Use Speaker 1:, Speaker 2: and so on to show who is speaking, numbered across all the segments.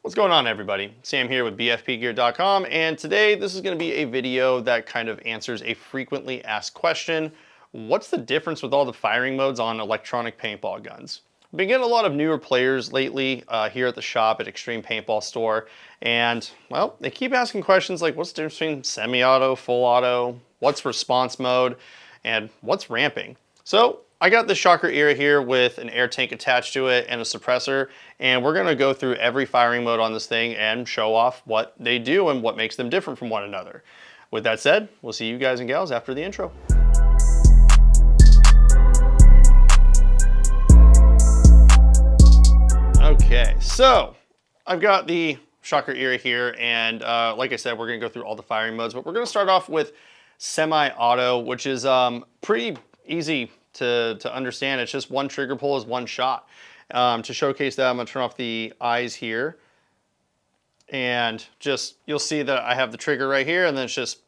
Speaker 1: What's going on, everybody? Sam here with BFPGear.com, and today this is going to be a video that kind of answers a frequently asked question. What's the difference with all the firing modes on electronic paintball guns? I've been getting a lot of newer players lately here at the shop at Extreme Paintball Store, and well, they keep asking questions like what's the difference between semi-auto, full auto, what's response mode, and what's ramping? So I got the shocker era here with an air tank attached to it and a suppressor, and we're gonna go through every firing mode on this thing and show off what they do and what makes them different from one another. With that said, we'll see you guys and gals after the intro. Okay, so I've got the shocker era here, and like I said, we're gonna go through all the firing modes, but we're gonna start off with semi-auto, which is pretty easy to understand. It's just one trigger pull is one shot. To showcase that, I'm gonna turn off the eyes here, and just you'll see that I have the trigger right here, and then it's just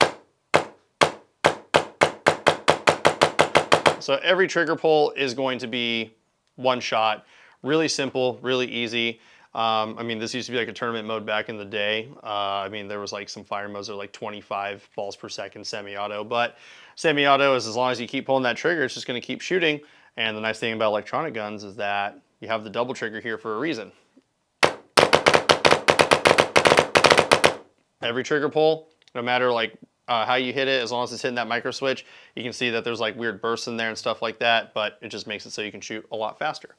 Speaker 1: so every trigger pull is going to be one shot. Really simple, really easy. I mean, this used to be like a tournament mode back in the day. I mean, there was like some fire modes that were like 25 balls per second semi-auto, but semi-auto is as long as you keep pulling that trigger, it's just gonna keep shooting. And the nice thing about electronic guns is that you have the double trigger here for a reason. Every trigger pull, no matter like how you hit it, as long as it's hitting that micro switch, you can see that there's like weird bursts in there and stuff like that, but it just makes it so you can shoot a lot faster.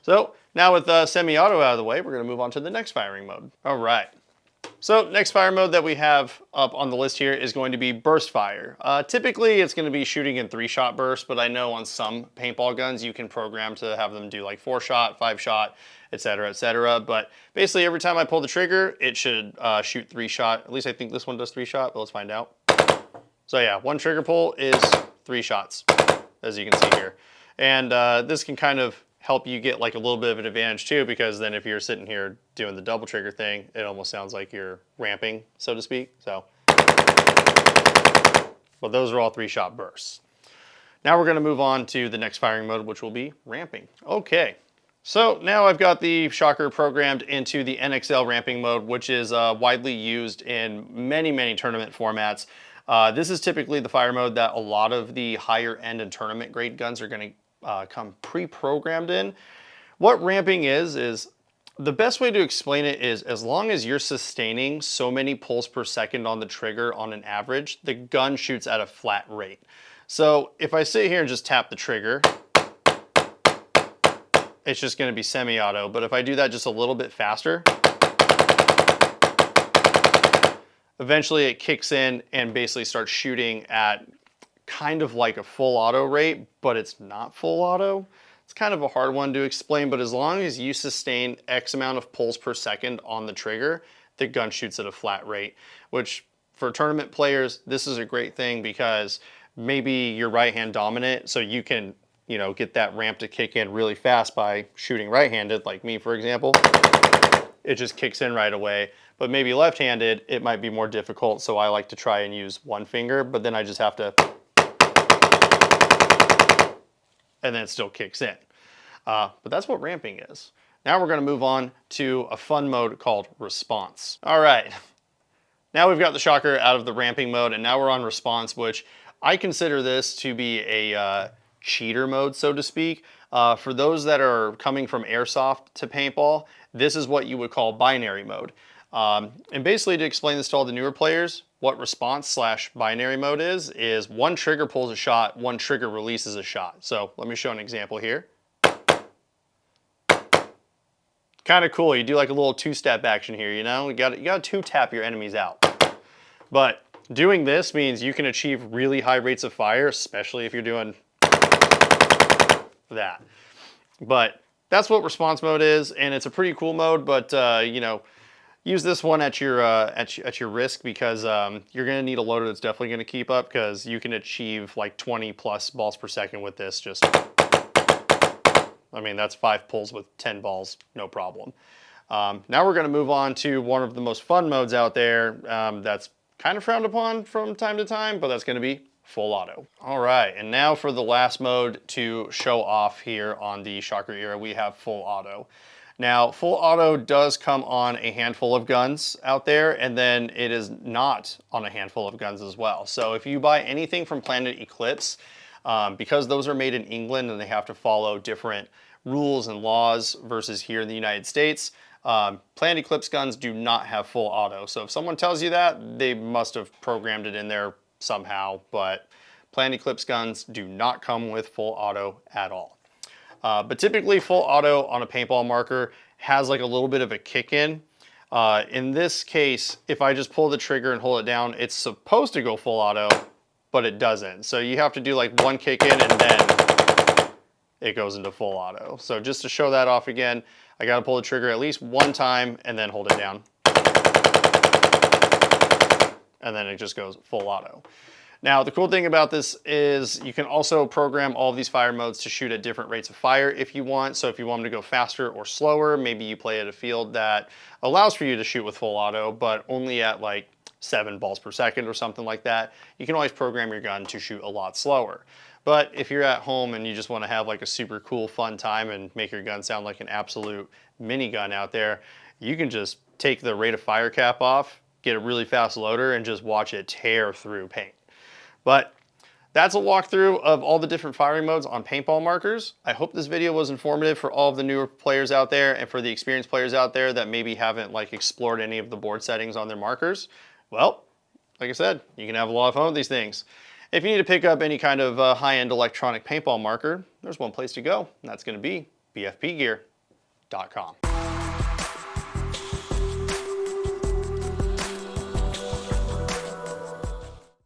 Speaker 1: So now with semi-auto out of the way, we're gonna move on to the next firing mode. All right. So next fire mode that we have up on the list here is going to be burst fire. Typically it's going to be shooting in 3-shot bursts, but I know on some paintball guns you can program to have them do like 4-shot, 5-shot, etc., etc. But basically every time I pull the trigger, it should shoot 3-shot. At least I think this one does 3-shot, but let's find out. So yeah, one trigger pull is 3 shots, as you can see here. And this can kind of help you get like a little bit of an advantage too, because then if you're sitting here doing the double trigger thing, it almost sounds like you're ramping, so to speak. So, but those are all 3-shot bursts. Now we're gonna move on to the next firing mode, which will be ramping. Okay, so now I've got the shocker programmed into the NXL ramping mode, which is widely used in many, many tournament formats. This is typically the fire mode that a lot of the higher end and tournament grade guns are gonna come pre-programmed in. What ramping is the best way to explain it is as long as you're sustaining so many pulls per second on the trigger on an average, the gun shoots at a flat rate. So if I sit here and just tap the trigger, it's just going to be semi-auto. But if I do that just a little bit faster, eventually it kicks in and basically starts shooting at kind of like a full auto rate, but it's not full auto. It's kind of a hard one to explain, but as long as you sustain X amount of pulls per second on the trigger, the gun shoots at a flat rate, which for tournament players, this is a great thing because maybe you're right-hand dominant, so you can, you know, get that ramp to kick in really fast by shooting right-handed, like me, for example. It just kicks in right away. But maybe left-handed, it might be more difficult, so I like to try and use one finger, but then I just have to and then it still kicks in. But that's what ramping is. Now we're gonna move on to a fun mode called response. All right, now we've got the shocker out of the ramping mode, and now we're on response, which I consider this to be a cheater mode, so to speak. For those that are coming from airsoft to paintball, this is what you would call binary mode. And basically, to explain this to all the newer players, what response / binary mode is one trigger pulls a shot, one trigger releases a shot. So let me show an example here. Kind of cool. You do like a little 2-step action here, you know? You got to 2-tap your enemies out. But doing this means you can achieve really high rates of fire, especially if you're doing that. But that's what response mode is, and it's a pretty cool mode, but you know, use this one at your risk, because you're going to need a loader that's definitely going to keep up, because you can achieve like 20 plus balls per second with this. Just, I mean, that's 5 pulls with 10 balls, no problem. Now we're going to move on to one of the most fun modes out there that's kind of frowned upon from time to time, but that's going to be full auto. All right, and now for the last mode to show off here on the Shocker era, we have full auto. Now, full auto does come on a handful of guns out there, and then it is not on a handful of guns as well. So if you buy anything from Planet Eclipse, because those are made in England and they have to follow different rules and laws versus here in the United States, Planet Eclipse guns do not have full auto. So if someone tells you that, they must have programmed it in there somehow, but Planet Eclipse guns do not come with full auto at all. But typically full auto on a paintball marker has like a little bit of a kick in. In this case, if I just pull the trigger and hold it down, it's supposed to go full auto, but it doesn't. So you have to do like one kick in and then it goes into full auto. So just to show that off again, I gotta pull the trigger at least one time and then hold it down. And then it just goes full auto. Now, the cool thing about this is you can also program all of these fire modes to shoot at different rates of fire if you want. So if you want them to go faster or slower, maybe you play at a field that allows for you to shoot with full auto, but only at like 7 balls per second or something like that. You can always program your gun to shoot a lot slower. But if you're at home and you just want to have like a super cool fun time and make your gun sound like an absolute minigun out there, you can just take the rate of fire cap off, get a really fast loader, and just watch it tear through paint. But that's a walkthrough of all the different firing modes on paintball markers. I hope this video was informative for all of the newer players out there and for the experienced players out there that maybe haven't like explored any of the board settings on their markers. Well, like I said, you can have a lot of fun with these things. If you need to pick up any kind of high-end electronic paintball marker, there's one place to go, and that's going to be BFPGear.com.